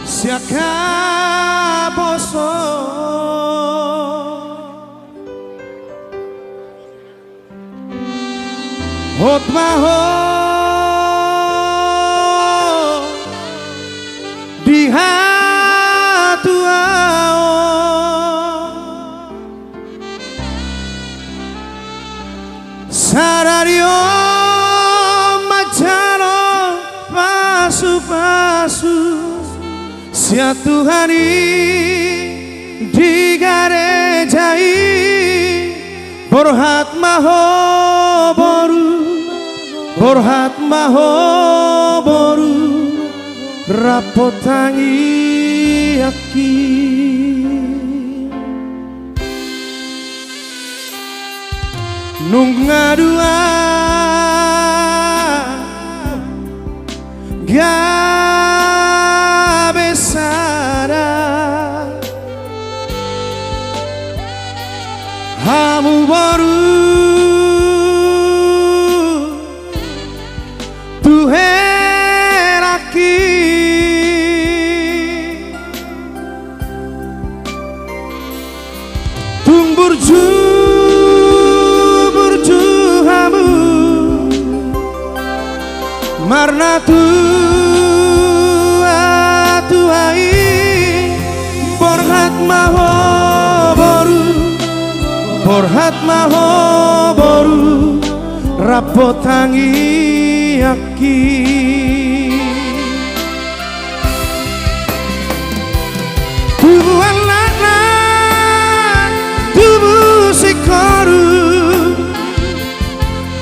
siaka poso hotmaho di hatuao sarario majano pasu-pasu sia Tuhani digarejai borhat maho boru rapotangi aki nungadua gabesara hamu boru tuheraki tung burju hamu marna tuai borhat maho boru rapotangi aki tubuh anak tubuh sikoru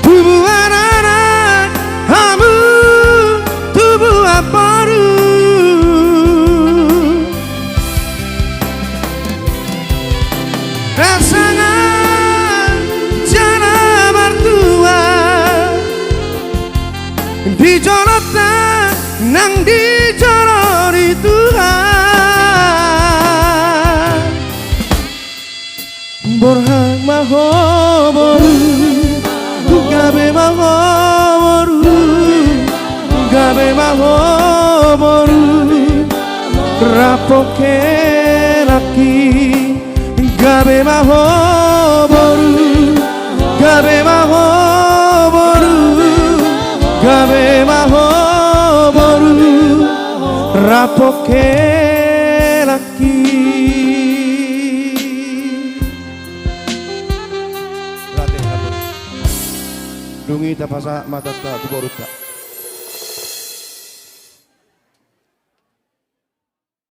tubuh anak hamu tubuh aparu rasangan jana mertua dijolota nang dijolori Tuhan borhak maho boru gabe maho boru rapoke laki gabe maho boru rapoke laki dungi tapasa mata ta tu boruta